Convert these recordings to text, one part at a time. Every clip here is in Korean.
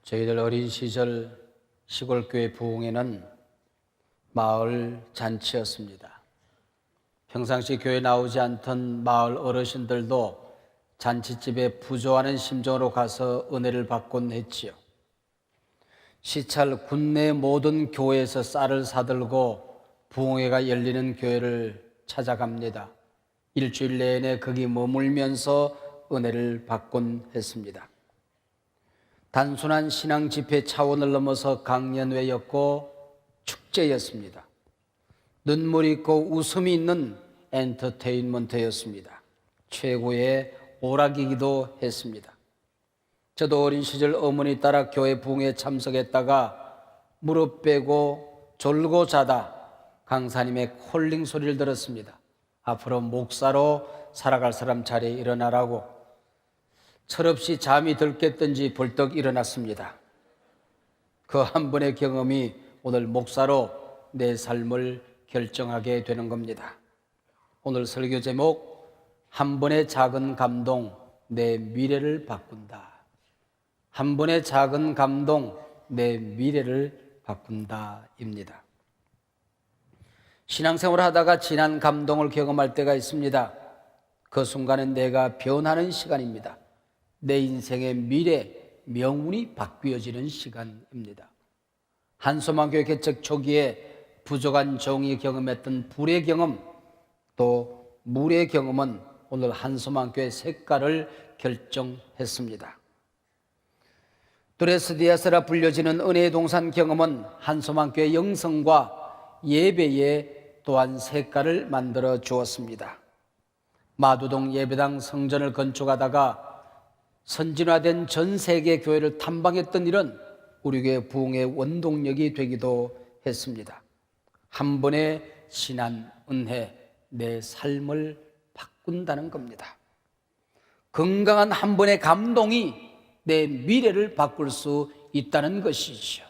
저희들 어린 시절 시골교회 부흥회는 마을 잔치였습니다. 평상시 교회 나오지 않던 마을 어르신들도 잔치집에 부조하는 심정으로 가서 은혜를 받곤 했지요. 시찰 군내 모든 교회에서 쌀을 사들고 부흥회가 열리는 교회를 찾아갑니다. 일주일 내내 거기 머물면서 은혜를 받곤 했습니다. 단순한 신앙 집회 차원을 넘어서 강연회였고 축제였습니다. 눈물 있고 웃음이 있는 엔터테인먼트였습니다. 최고의 오락이기도 했습니다. 저도 어린 시절 어머니 따라 교회 부흥회에 참석했다가 무릎 빼고 졸고 자다 강사님의 콜링 소리를 들었습니다. 앞으로 목사로 살아갈 사람 자리에 일어나라고. 철없이 잠이 들겠든지 벌떡 일어났습니다. 그 한 번의 경험이 오늘 목사로 내 삶을 결정하게 되는 겁니다. 오늘 설교 제목, 한 번의 작은 감동, 내 미래를 바꾼다. 한 번의 작은 감동, 내 미래를 바꾼다입니다. 신앙생활을 하다가 진한 감동을 경험할 때가 있습니다. 그 순간은 내가 변하는 시간입니다. 내 인생의 미래, 명운이 바뀌어지는 시간입니다. 한소망교회 개척 초기에 부족한 종이 경험했던 불의 경험, 또 물의 경험은 오늘 한소망교회 색깔을 결정했습니다. 드레스디아스라 불려지는 은혜의 동산 경험은 한소망교회 영성과 예배에 또한 색깔을 만들어 주었습니다. 마두동 예배당 성전을 건축하다가 선진화된 전 세계 교회를 탐방했던 일은 우리 교회 부흥의 원동력이 되기도 했습니다. 한 번의 신한 은혜, 내 삶을 바꾼다는 겁니다. 건강한 한 번의 감동이 내 미래를 바꿀 수 있다는 것이죠.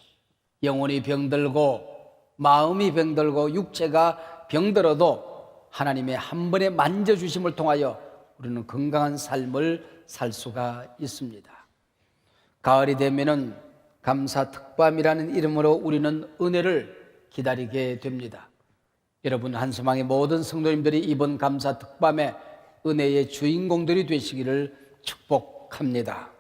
영혼이 병들고 마음이 병들고 육체가 병들어도 하나님의 한 번의 만져주심을 통하여 우리는 건강한 삶을 살 수가 있습니다. 가을이 되면은 감사 특밤이라는 이름으로 우리는 은혜를 기다리게 됩니다. 여러분, 한소망의 모든 성도님들이 이번 감사 특밤에 은혜의 주인공들이 되시기를 축복합니다.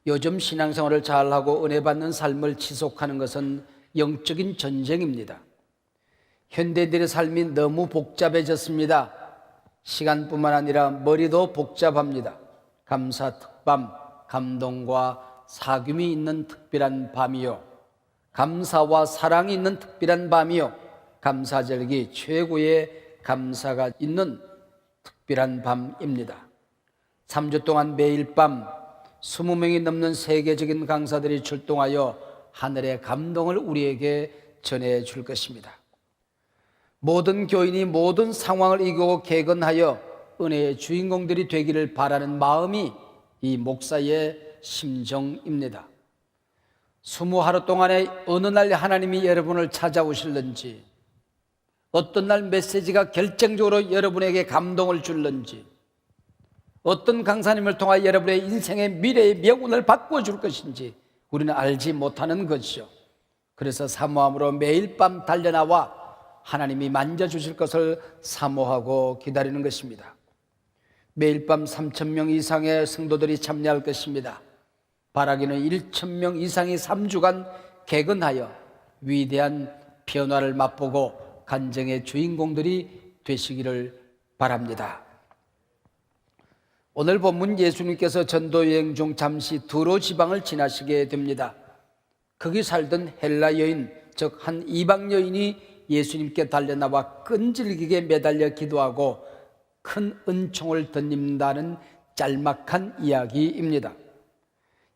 요즘 신앙생활을 잘하고 은혜 받는 삶을 지속하는 것은 영적인 전쟁입니다. 현대인들의 삶이 너무 복잡해졌습니다. 시간뿐만 아니라 머리도 복잡합니다. 감사 특밤, 감동과 사귐이 있는 특별한 밤이요, 감사와 사랑이 있는 특별한 밤이요, 감사절기 최고의 감사가 있는 특별한 밤입니다. 3주 동안 매일 밤 20명이 넘는 세계적인 강사들이 출동하여 하늘의 감동을 우리에게 전해줄 것입니다. 모든 교인이 모든 상황을 이기고 개근하여 은혜의 주인공들이 되기를 바라는 마음이 이 목사의 심정입니다. 20하루 동안에 어느 날 하나님이 여러분을 찾아오실는지, 어떤 날 메시지가 결정적으로 여러분에게 감동을 줄는지, 어떤 강사님을 통하여 여러분의 인생의 미래의 명운을 바꿔줄 것인지 우리는 알지 못하는 것이죠. 그래서 사모함으로 매일 밤 달려나와 하나님이 만져주실 것을 사모하고 기다리는 것입니다. 매일 밤 3,000명 이상의 성도들이 참여할 것입니다. 바라기는 1,000명 이상이 3주간 개근하여 위대한 변화를 맛보고 간증의 주인공들이 되시기를 바랍니다. 오늘 본문 예수님께서 전도여행 중 잠시 두로 지방을 지나시게 됩니다. 거기 살던 헬라 여인, 즉 한 이방 여인이 예수님께 달려나와 끈질기게 매달려 기도하고 큰 은총을 덧입는다는 짤막한 이야기입니다.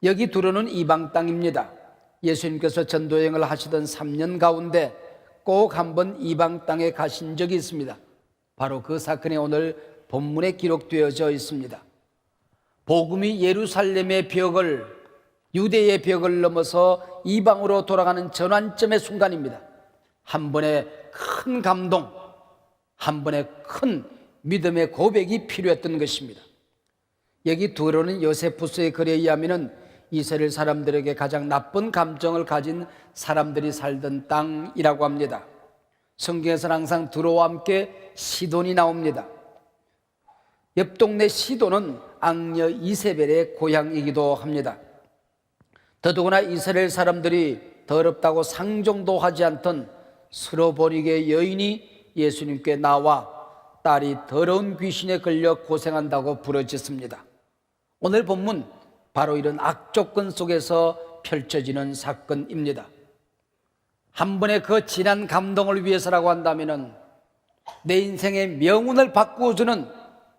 여기 두로는 이방 땅입니다. 예수님께서 전도여행을 하시던 3년 가운데 꼭 한번 이방 땅에 가신 적이 있습니다. 바로 그 사건이 오늘 본문에 기록되어져 있습니다. 복음이 예루살렘의 벽을, 유대의 벽을 넘어서 이방으로 돌아가는 전환점의 순간입니다. 한 번의 큰 감동, 한 번의 큰 믿음의 고백이 필요했던 것입니다. 여기 두로는 요세푸스의 글에 의하면 이스라엘 사람들에게 가장 나쁜 감정을 가진 사람들이 살던 땅이라고 합니다. 성경에서는 항상 두로와 함께 시돈이 나옵니다. 옆 동네 시돈은 악녀 이세벨의 고향이기도 합니다. 더더구나 이스라엘 사람들이 더럽다고 상종도 하지 않던 스로보니게 여인이 예수님께 나와 딸이 더러운 귀신에 걸려 고생한다고 부르짖습니다. 오늘 본문 바로 이런 악조건 속에서 펼쳐지는 사건입니다. 한 번의 그 진한 감동을 위해서라고 한다면, 내 인생의 명운을 바꾸어주는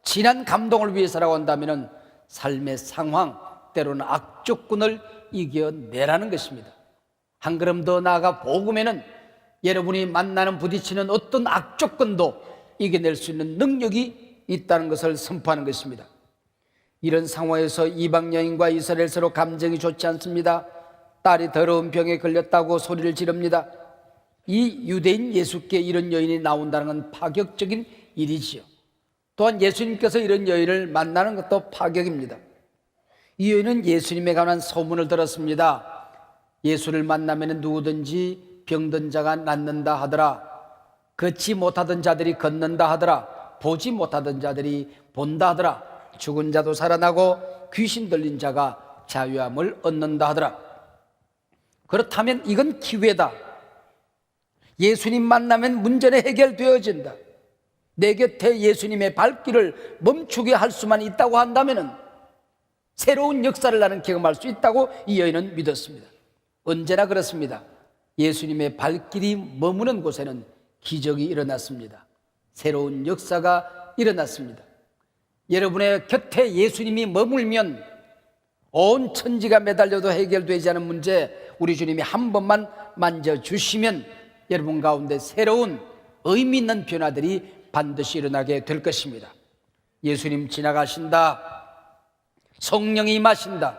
진한 감동을 위해서라고 한다면 삶의 상황, 때로는 악조건을 이겨내라는 것입니다. 한 걸음 더 나아가 복음에는 여러분이 만나는 부딪히는 어떤 악조건도 이겨낼 수 있는 능력이 있다는 것을 선포하는 것입니다. 이런 상황에서 이방 여인과 이스라엘 서로 감정이 좋지 않습니다. 딸이 더러운 병에 걸렸다고 소리를 지릅니다. 이 유대인 예수께 이런 여인이 나온다는 건 파격적인 일이지요. 또한 예수님께서 이런 여인을 만나는 것도 파격입니다. 이 여인은 예수님에 관한 소문을 들었습니다. 예수를 만나면 누구든지 병든 자가 낫는다 하더라. 걷지 못하던 자들이 걷는다 하더라. 보지 못하던 자들이 본다 하더라. 죽은 자도 살아나고 귀신 들린 자가 자유함을 얻는다 하더라. 그렇다면 이건 기회다. 예수님 만나면 문제는 해결되어진다. 내 곁에 예수님의 발길을 멈추게 할 수만 있다고 한다면 새로운 역사를 나는 경험할 수 있다고 이 여인은 믿었습니다. 언제나 그렇습니다. 예수님의 발길이 머무는 곳에는 기적이 일어났습니다. 새로운 역사가 일어났습니다. 여러분의 곁에 예수님이 머물면 온 천지가 매달려도 해결되지 않은 문제, 우리 주님이 한 번만 만져주시면 여러분 가운데 새로운 의미 있는 변화들이 반드시 일어나게 될 것입니다. 예수님 지나가신다, 성령이 임하신다,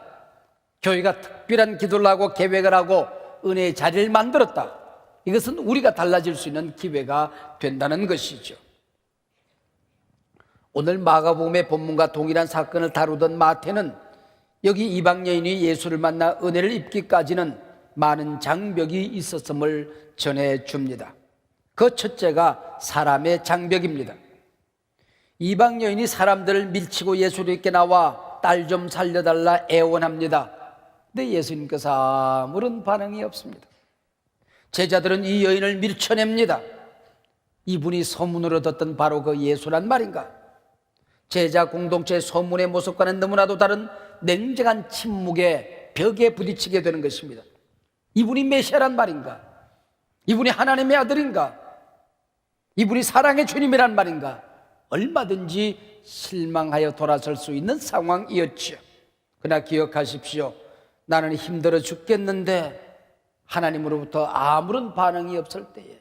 교회가 특별한 기도를 하고 계획을 하고 은혜의 자리를 만들었다. 이것은 우리가 달라질 수 있는 기회가 된다는 것이죠. 오늘 마가복음의 본문과 동일한 사건을 다루던 마태는 여기 이방 여인이 예수를 만나 은혜를 입기까지는 많은 장벽이 있었음을 전해줍니다. 그 첫째가 사람의 장벽입니다. 이방 여인이 사람들을 밀치고 예수님께 나와 딸 좀 살려달라 애원합니다. 근데 예수님께서 아무런 반응이 없습니다. 제자들은 이 여인을 밀쳐냅니다. 이분이 소문으로 듣던 바로 그 예수란 말인가? 제자 공동체의 소문의 모습과는 너무나도 다른 냉정한 침묵의 벽에 부딪히게 되는 것입니다. 이분이 메시아란 말인가? 이분이 하나님의 아들인가? 이분이 사랑의 주님이란 말인가? 얼마든지 실망하여 돌아설 수 있는 상황이었죠. 그러나 기억하십시오. 나는 힘들어 죽겠는데 하나님으로부터 아무런 반응이 없을 때에,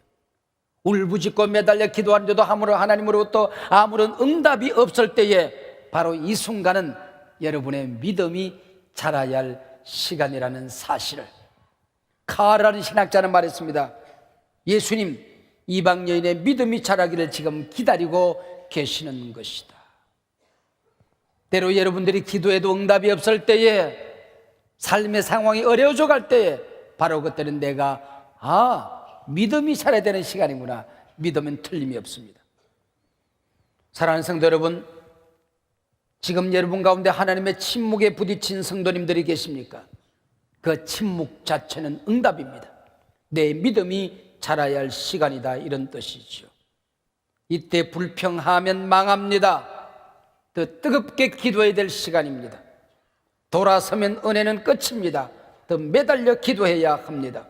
울부짖고 매달려 기도하는데도 하나님으로부터 아무런 응답이 없을 때에, 바로 이 순간은 여러분의 믿음이 자라야 할 시간이라는 사실을 카라는 신학자는 말했습니다. 예수님, 이방 여인의 믿음이 자라기를 지금 기다리고 계시는 것이다. 때로 여러분들이 기도해도 응답이 없을 때에, 삶의 상황이 어려워져 갈 때에, 바로 그때는 내가 믿음이 자라야 되는 시간이구나. 믿으면 틀림이 없습니다. 사랑하는 성도 여러분, 지금 여러분 가운데 하나님의 침묵에 부딪힌 성도님들이 계십니까? 그 침묵 자체는 응답입니다. 내 믿음이 자라야 할 시간이다, 이런 뜻이죠. 이때 불평하면 망합니다. 더 뜨겁게 기도해야 될 시간입니다. 돌아서면 은혜는 끝입니다. 더 매달려 기도해야 합니다.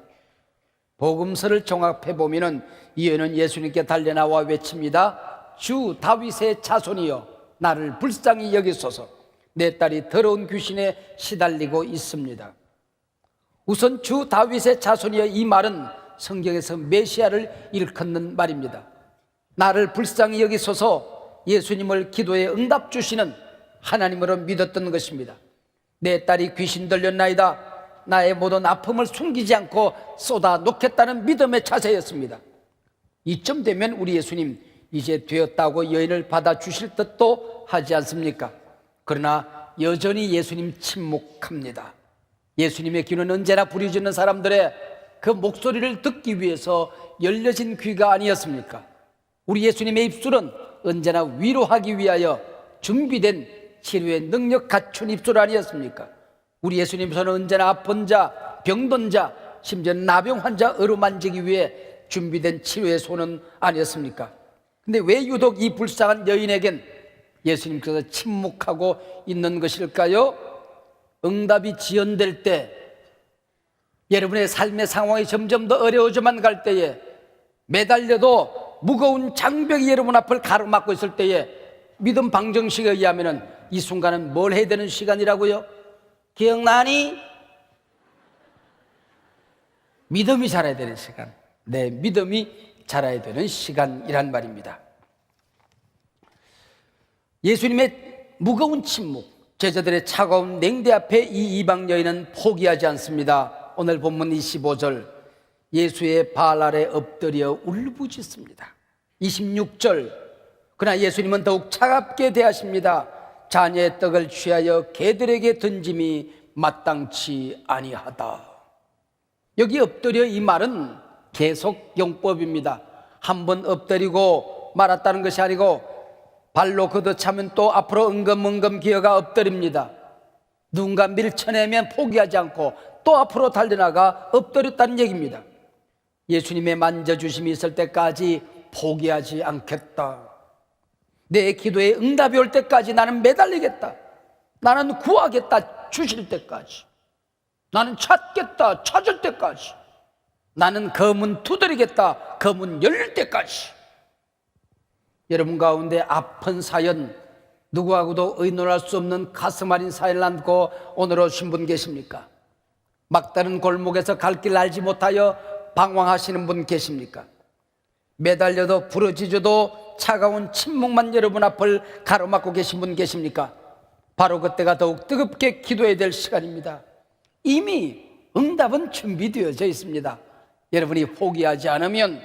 복음서를 종합해 보면은 이 여인은 예수님께 달려나와 외칩니다. 주 다윗의 자손이여, 나를 불쌍히 여기소서. 내 딸이 더러운 귀신에 시달리고 있습니다. 우선 주 다윗의 자손이여, 이 말은 성경에서 메시아를 일컫는 말입니다. 나를 불쌍히 여기소서, 예수님을 기도에 응답 주시는 하나님으로 믿었던 것입니다. 내 딸이 귀신 들렸나이다, 나의 모든 아픔을 숨기지 않고 쏟아 놓겠다는 믿음의 자세였습니다. 이쯤 되면 우리 예수님 이제 되었다고 여인을 받아주실 듯도 하지 않습니까? 그러나 여전히 예수님 침묵합니다. 예수님의 귀는 언제나 부르짖는 사람들의 그 목소리를 듣기 위해서 열려진 귀가 아니었습니까? 우리 예수님의 입술은 언제나 위로하기 위하여 준비된 치료의 능력 갖춘 입술 아니었습니까? 우리 예수님 손은 언제나 아픈 자, 병든 자, 심지어 나병 환자 어루만지기 위해 준비된 치료의 손은 아니었습니까? 근데 왜 유독 이 불쌍한 여인에겐 예수님께서 침묵하고 있는 것일까요? 응답이 지연될 때, 여러분의 삶의 상황이 점점 더 어려워져만 갈 때에, 매달려도 무거운 장벽이 여러분 앞을 가로막고 있을 때에 믿음 방정식에 의하면 이 순간은 뭘 해야 되는 시간이라고요? 기억나니? 믿음이 자라야 되는 시간, 내 믿음이 자라야 되는 시간이란 말입니다. 예수님의 무거운 침묵, 제자들의 차가운 냉대 앞에 이 이방 여인은 포기하지 않습니다. 오늘 본문 25절, 예수의 발 아래 엎드려 울부짖습니다. 26절, 그러나 예수님은 더욱 차갑게 대하십니다. 자녀의 떡을 취하여 개들에게 던짐이 마땅치 아니하다. 여기 엎드려 이 말은 계속 용법입니다. 한 번 엎드리고 말았다는 것이 아니고 발로 걷어차면 또 앞으로 엉금엉금 기어가 엎드립니다. 누군가 밀쳐내면 포기하지 않고 또 앞으로 달려나가 엎드렸다는 얘기입니다. 예수님의 만져주심이 있을 때까지 포기하지 않겠다. 내 기도에 응답이 올 때까지 나는 매달리겠다. 나는 구하겠다. 주실 때까지. 나는 찾겠다. 찾을 때까지. 나는 그 문 두드리겠다. 그 문 열릴 때까지. 여러분 가운데 아픈 사연, 누구하고도 의논할 수 없는 가슴 아린 사연을 안고 오늘 오신 분 계십니까? 막다른 골목에서 갈 길 알지 못하여 방황하시는 분 계십니까? 매달려도 부러지져도 차가운 침묵만 여러분 앞을 가로막고 계신 분 계십니까? 바로 그때가 더욱 뜨겁게 기도해야 될 시간입니다. 이미 응답은 준비되어져 있습니다. 여러분이 포기하지 않으면,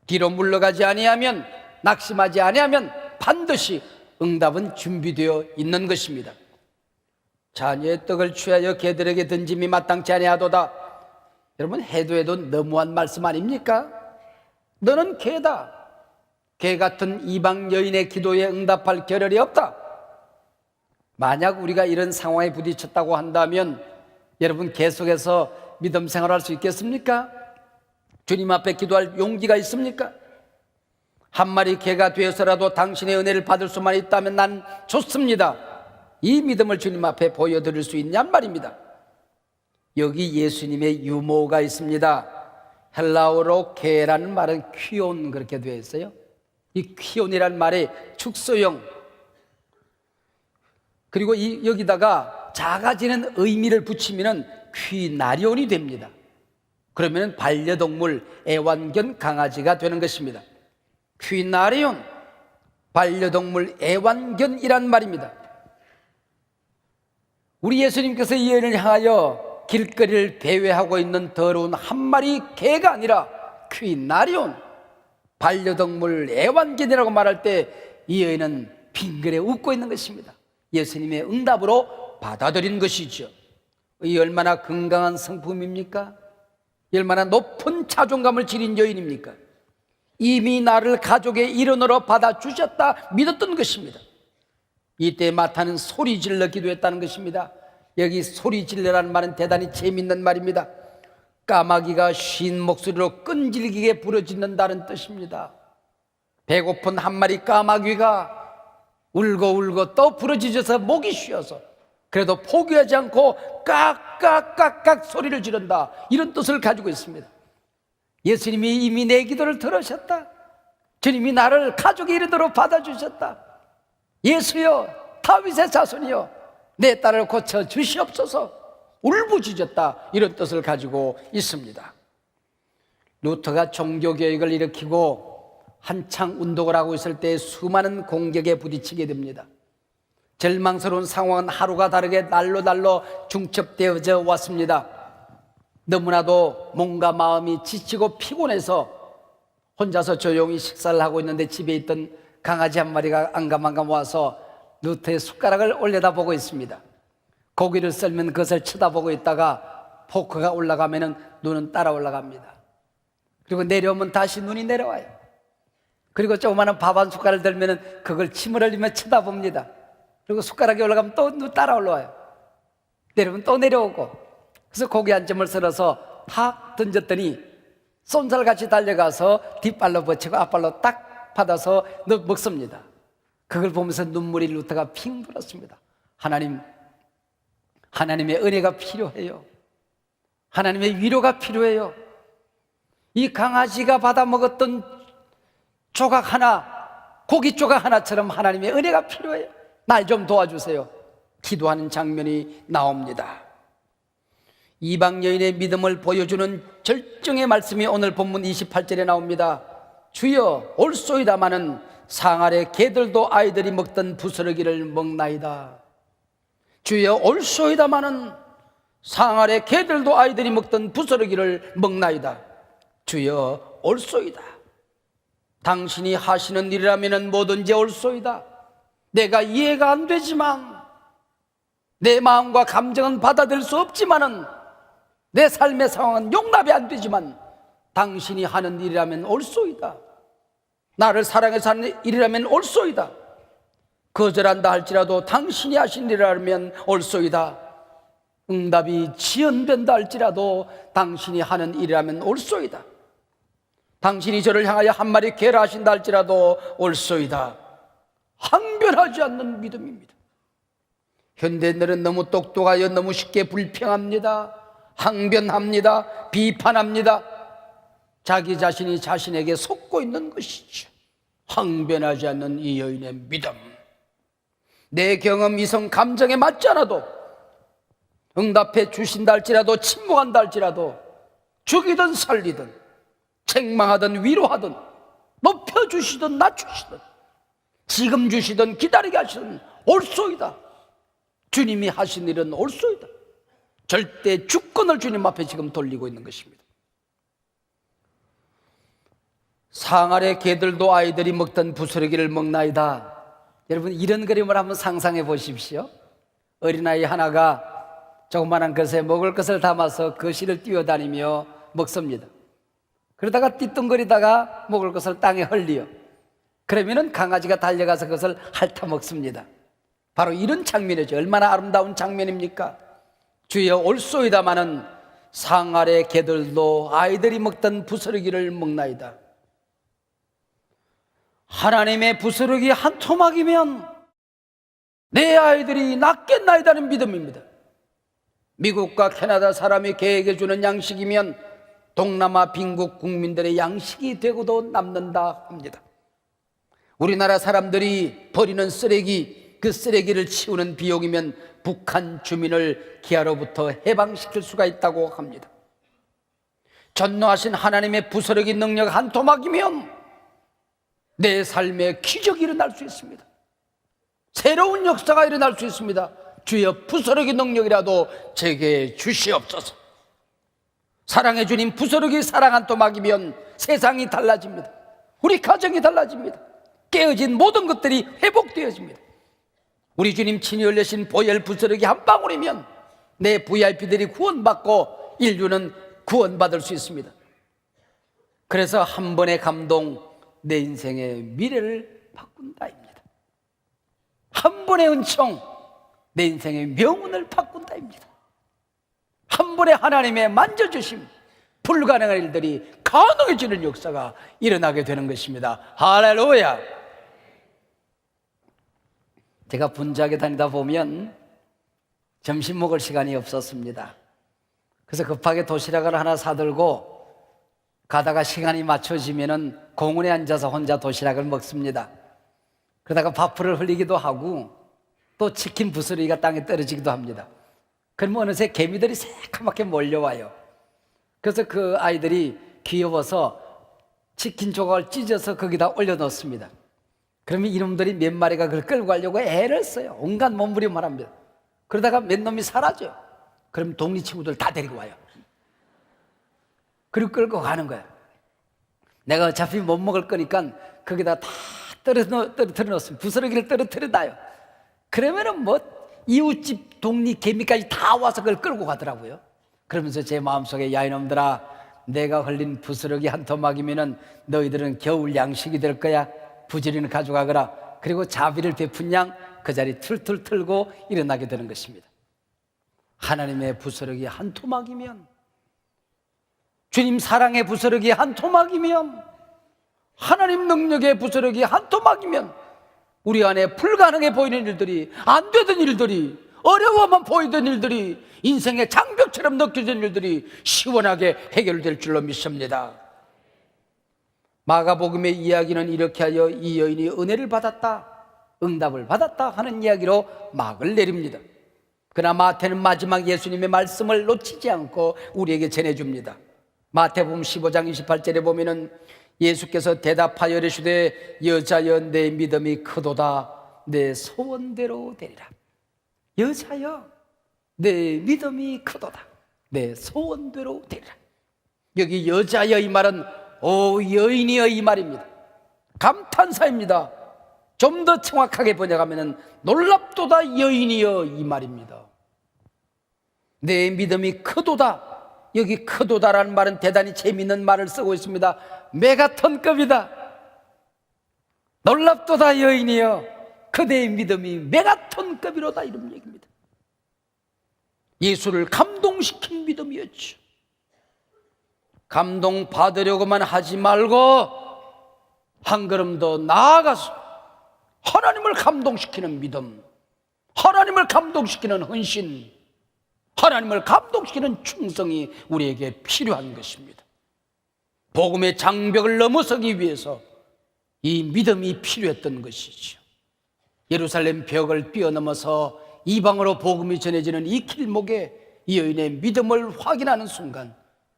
뒤로 물러가지 아니하면, 낙심하지 아니하면 반드시 응답은 준비되어 있는 것입니다. 자녀의 떡을 취하여 개들에게 던짐이 마땅치 아니하도다. 여러분, 해도 너무한 말씀 아닙니까? 너는 개다. 개 같은 이방 여인의 기도에 응답할 겨를이 없다. 만약 우리가 이런 상황에 부딪혔다고 한다면 여러분 계속해서 믿음 생활할 수 있겠습니까? 주님 앞에 기도할 용기가 있습니까? 한 마리 개가 되어서라도 당신의 은혜를 받을 수만 있다면 난 좋습니다. 이 믿음을 주님 앞에 보여드릴 수 있냔 말입니다. 여기 예수님의 유모가 있습니다. 헬라어로 개라는 말은 퀴온, 그렇게 되어 있어요. 이 퀴온이라는 말의 축소형, 그리고 여기다가 작아지는 의미를 붙이면 퀴나리온이 됩니다. 그러면 반려동물, 애완견 강아지가 되는 것입니다. 퀴나리온, 반려동물 애완견이란 말입니다. 우리 예수님께서 이 여인을 향하여 길거리를 배회하고 있는 더러운 한 마리 개가 아니라 퀴나리온, 반려동물 애완견이라고 말할 때 이 여인은 빙그레 웃고 있는 것입니다. 예수님의 응답으로 받아들인 것이죠. 이 얼마나 건강한 성품입니까? 얼마나 높은 자존감을 지닌 여인입니까? 이미 나를 가족의 일원으로 받아주셨다 믿었던 것입니다. 이때 마타는 소리 질러 기도했다는 것입니다. 여기 소리 질러라는 말은 대단히 재밌는 말입니다. 까마귀가 쉰 목소리로 끈질기게 부르짖는다는 뜻입니다. 배고픈 한 마리 까마귀가 울고 또 부르짖어서 목이 쉬어서 그래도 포기하지 않고 깍깍깍깍 소리를 지른다, 이런 뜻을 가지고 있습니다. 예수님이 이미 내 기도를 들으셨다. 주님이 나를 가족의 일원으로 받아주셨다. 예수여, 다윗의 자손이여, 내 딸을 고쳐 주시옵소서, 울부짖었다, 이런 뜻을 가지고 있습니다. 루터가 종교개혁을 일으키고 한창 운동을 하고 있을 때 수많은 공격에 부딪히게 됩니다. 절망스러운 상황은 하루가 다르게 날로 중첩되어져 왔습니다. 너무나도 몸과 마음이 지치고 피곤해서 혼자서 조용히 식사를 하고 있는데 집에 있던 강아지 한 마리가 안감안감 와서 루터의 숟가락을 올려다보고 있습니다. 고기를 썰면 그것을 쳐다보고 있다가 포크가 올라가면 눈은 따라 올라갑니다. 그리고 내려오면 다시 눈이 내려와요. 그리고 조그마한 밥 한 숟가락을 들면 그걸 침을 흘리며 쳐다봅니다. 그리고 숟가락이 올라가면 또 눈 따라 올라와요. 내려오면 또 내려오고. 그래서 고기 한 점을 썰어서 탁 던졌더니 쏜살같이 달려가서 뒷발로 버치고 앞발로 딱 받아서 먹습니다. 그걸 보면서 눈물이 루터가 핑 불었습니다. 하나님의 은혜가 필요해요. 하나님의 위로가 필요해요. 이 강아지가 받아 먹었던 조각 하나, 고기 조각 하나처럼 하나님의 은혜가 필요해요. 날 좀 도와주세요. 기도하는 장면이 나옵니다. 이방 여인의 믿음을 보여주는 절정의 말씀이 오늘 본문 28절에 나옵니다. 주여 올소이다마는 상아래 개들도 아이들이 먹던 부스러기를 먹나이다. 주여 올소이다마는 상아래 개들도 아이들이 먹던 부스러기를 먹나이다. 주여 올소이다. 당신이 하시는 일이라면 뭐든지 올소이다. 내가 이해가 안 되지만, 내 마음과 감정은 받아들일 수 없지만은, 내 삶의 상황은 용납이 안 되지만 당신이 하는 일이라면 올소이다. 나를 사랑해서 하는 일이라면 올소이다. 거절한다 할지라도 당신이 하신 일이라면 올소이다. 응답이 지연된다 할지라도 당신이 하는 일이라면 올소이다. 당신이 저를 향하여 한 마리 개라 하신다 할지라도 올소이다. 항변하지 않는 믿음입니다. 현대인들은 너무 똑똑하여 너무 쉽게 불평합니다. 항변합니다. 비판합니다. 자기 자신이 자신에게 속고 있는 것이죠. 항변하지 않는 이 여인의 믿음. 내 경험, 이성, 감정에 맞지 않아도, 응답해 주신다 할지라도, 침묵한다 할지라도, 죽이든 살리든, 책망하든 위로하든, 높여주시든 낮추시든, 지금 주시든 기다리게 하시든 올소이다. 주님이 하신 일은 올소이다. 절대 주권을 주님 앞에 지금 돌리고 있는 것입니다. 상아래 개들도 아이들이 먹던 부스러기를 먹나이다. 여러분, 이런 그림을 한번 상상해 보십시오. 어린아이 하나가 조그마한 것에 먹을 것을 담아서 거실을 뛰어다니며 먹습니다. 그러다가 띠뚱거리다가 먹을 것을 땅에 흘리요. 그러면은 강아지가 달려가서 그것을 핥아 먹습니다. 바로 이런 장면이죠. 얼마나 아름다운 장면입니까? 주여 올소이다마는 상아래 개들도 아이들이 먹던 부스러기를 먹나이다. 하나님의 부스러기 한 토막이면 내 아이들이 낫겠나이다는 믿음입니다. 미국과 캐나다 사람이 계획해 주는 양식이면 동남아 빈국 국민들의 양식이 되고도 남는다 합니다. 우리나라 사람들이 버리는 쓰레기, 그 쓰레기를 치우는 비용이면 북한 주민을 기아로부터 해방시킬 수가 있다고 합니다. 전노하신 하나님의 부스러기 능력 한 토막이면 내 삶에 기적이 일어날 수 있습니다. 새로운 역사가 일어날 수 있습니다. 주여 부스러기 능력이라도 제게 주시옵소서. 사랑해 주님 부스러기 사랑 한 토막이면 세상이 달라집니다. 우리 가정이 달라집니다. 깨어진 모든 것들이 회복되어집니다. 우리 주님 친히 흘리신 보혈 부스러기 한 방울이면 내 VIP들이 구원받고 인류는 구원받을 수 있습니다. 그래서 한 번의 감동 내 인생의 미래를 바꾼다입니다. 한 번의 은총 내 인생의 명운을 바꾼다입니다. 한 번의 하나님의 만져주심, 불가능한 일들이 가능해지는 역사가 일어나게 되는 것입니다. 할렐루야. 제가 분주하게 다니다 보면 점심 먹을 시간이 없었습니다. 그래서 급하게 도시락을 하나 사들고 가다가 시간이 맞춰지면은 공원에 앉아서 혼자 도시락을 먹습니다. 그러다가 밥풀을 흘리기도 하고 또 치킨 부스러기가 땅에 떨어지기도 합니다. 그러면 어느새 개미들이 새까맣게 몰려와요. 그래서 그 아이들이 귀여워서 치킨 조각을 찢어서 거기다 올려놓습니다. 그러면 이놈들이 몇 마리가 그걸 끌고 가려고 애를 써요. 온갖 몸부림을 합니다. 그러다가 몇 놈이 사라져요. 그럼 동리 친구들 다 데리고 와요. 그리고 끌고 가는 거예요. 내가 어차피 못 먹을 거니까 거기다 다 떨어뜨려 놓습니다. 부스러기를 떨어뜨려 놔요. 그러면은 뭐 이웃집 동리 개미까지 다 와서 그걸 끌고 가더라고요. 그러면서 제 마음속에 야 이놈들아, 내가 흘린 부스러기 한 토막이면은 너희들은 겨울 양식이 될 거야. 부지런히 가져가거라. 그리고 자비를 베푼 양 그 자리 툴툴 틀고 일어나게 되는 것입니다. 하나님의 부스러기 한 토막이면, 주님 사랑의 부스러기 한 토막이면, 하나님 능력의 부스러기 한 토막이면 우리 안에 불가능해 보이는 일들이, 안 되던 일들이, 어려워만 보이던 일들이, 인생의 장벽처럼 느껴진 일들이 시원하게 해결될 줄로 믿습니다. 마가복음의 이야기는 이렇게 하여 이 여인이 은혜를 받았다, 응답을 받았다 하는 이야기로 막을 내립니다. 그러나 마태는 마지막 예수님의 말씀을 놓치지 않고 우리에게 전해줍니다. 마태복음 15장 28절에 보면은 예수께서 대답하여 이르시되 여자여 내 믿음이 크도다, 내 소원대로 되리라. 여자여 내 믿음이 크도다, 내 소원대로 되리라. 여기 여자여 이 말은 오 여인이여 이 말입니다. 감탄사입니다. 좀 더 정확하게 번역하면 놀랍도다 여인이여 이 말입니다. 내 믿음이 크도다. 여기 크도다라는 말은 대단히 재미있는 말을 쓰고 있습니다. 메가톤급이다. 놀랍도다 여인이여 그대의 믿음이 메가톤급이로다, 이런 얘기입니다. 예수를 감동시킨 믿음이었죠. 감동받으려고만 하지 말고 한 걸음 더 나아가서 하나님을 감동시키는 믿음, 하나님을 감동시키는 헌신, 하나님을 감동시키는 충성이 우리에게 필요한 것입니다. 복음의 장벽을 넘어서기 위해서 이 믿음이 필요했던 것이죠. 예루살렘 벽을 뛰어넘어서 이방으로 복음이 전해지는 이 길목에 이 여인의 믿음을 확인하는 순간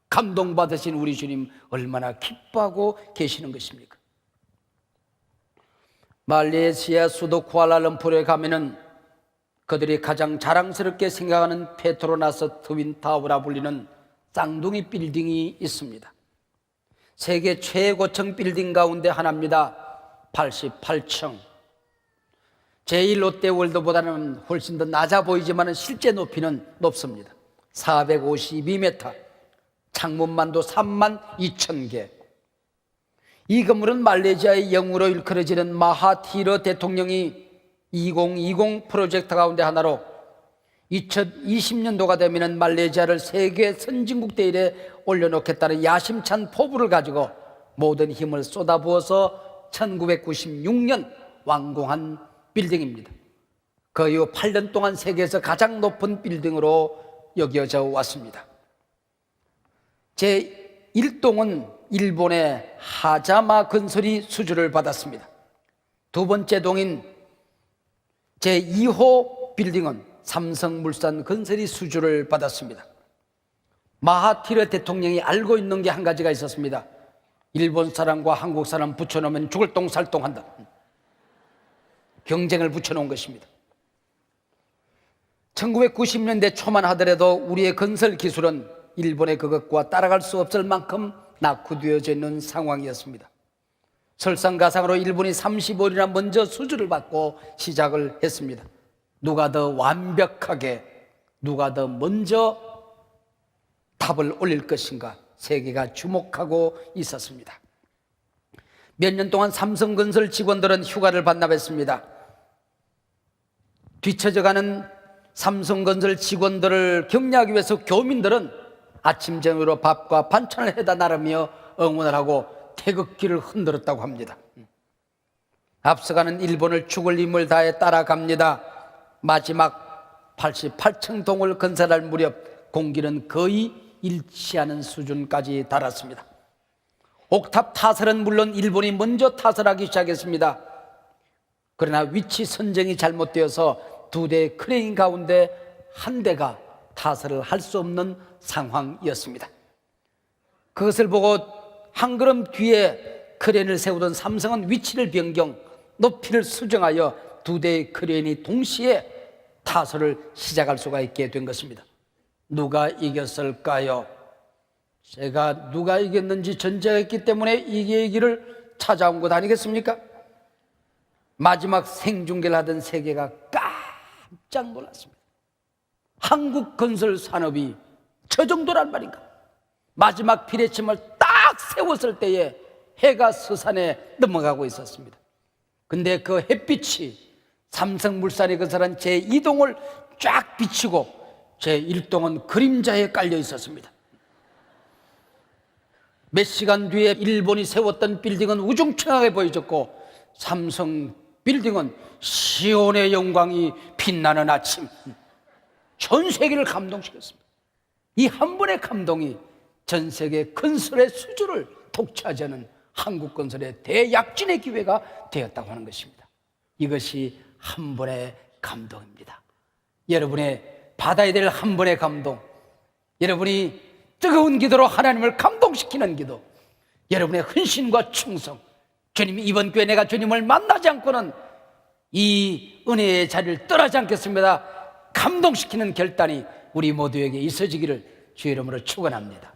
감동받으신 우리 주님 얼마나 기뻐하고 계시는 것입니까? 말레이시아 수도 쿠알라룸푸르에 가면은 그들이 가장 자랑스럽게 생각하는 페트로나스 트윈타워라 불리는 쌍둥이 빌딩이 있습니다. 세계 최고층 빌딩 가운데 하나입니다. 88층. 제1롯데월드보다는 훨씬 더 낮아 보이지만 실제 높이는 높습니다. 452m, 창문만도 32,000개. 이 건물은 말레이시아의 영으로 일컬어지는 마하티르 대통령이 2020 프로젝트 가운데 하나로 2020년도가 되면 말레이시아를 세계 선진국 대열에 올려놓겠다는 야심찬 포부를 가지고 모든 힘을 쏟아부어서 1996년 완공한 빌딩입니다. 그 이후 8년 동안 세계에서 가장 높은 빌딩으로 여겨져 왔습니다. 제1동은 일본의 하자마 건설이 수주를 받았습니다. 두 번째 동인 제2호 빌딩은 삼성물산 건설이 수주를 받았습니다. 마하티르 대통령이 알고 있는 게 한 가지가 있었습니다. 일본 사람과 한국 사람 붙여놓으면 죽을 똥살똥한다. 경쟁을 붙여놓은 것입니다. 1990년대 초만 하더라도 우리의 건설 기술은 일본의 그것과 따라갈 수 없을 만큼 낙후되어져 있는 상황이었습니다. 설상가상으로 일본이 35일이나 먼저 수주를 받고 시작을 했습니다. 누가 더 완벽하게, 누가 더 먼저 답을 올릴 것인가 세계가 주목하고 있었습니다. 몇 년 동안 삼성건설 직원들은 휴가를 반납했습니다. 뒤처져가는 삼성건설 직원들을 격려하기 위해서 교민들은 아침 저녁으로 밥과 반찬을 해다 나르며 응원을 하고 태극기를 흔들었다고 합니다. 앞서가는 일본을 죽을 힘을 다해 따라갑니다. 마지막 88층 동을 건설할 무렵 공기는 거의 일치하는 수준까지 달았습니다. 옥탑 타설은 물론 일본이 먼저 타설하기 시작했습니다. 그러나 위치 선정이 잘못되어서 두 대의 크레인 가운데 한 대가 타설을 할 수 없는 상황이었습니다. 그것을 보고 한 걸음 뒤에 크레인을 세우던 삼성은 위치를 변경, 높이를 수정하여 두 대의 크레인이 동시에 타설을 시작할 수가 있게 된 것입니다. 누가 이겼을까요? 제가 누가 이겼는지 전제했기 때문에 이 얘기를 찾아온 것 아니겠습니까? 마지막 생중계를 하던 세계가 깜짝 놀랐습니다. 한국 건설 산업이 저 정도란 말인가? 마지막 비례침을 딱 세웠을 때에 해가 서산에 넘어가고 있었습니다. 근데 그 햇빛이 삼성물산에 건설한 제2동을 쫙 비치고 제1동은 그림자에 깔려 있었습니다. 몇 시간 뒤에 일본이 세웠던 빌딩은 우중충하게 보여졌고 삼성 빌딩은 시온의 영광이 빛나는 아침, 전 세계를 감동시켰습니다. 이 한 번의 감동이 전 세계 건설의 수주를 독차지하는 한국건설의 대약진의 기회가 되었다고 하는 것입니다. 이것이 한 번의 감동입니다. 여러분의 받아야 될 한 번의 감동, 여러분이 뜨거운 기도로 하나님을 감동시키는 기도, 여러분의 헌신과 충성, 주님 이번 교회 내가 주님을 만나지 않고는 이 은혜의 자리를 떠나지 않겠습니다. 감동시키는 결단이 우리 모두에게 있어지기를 주의 이름으로 축원합니다.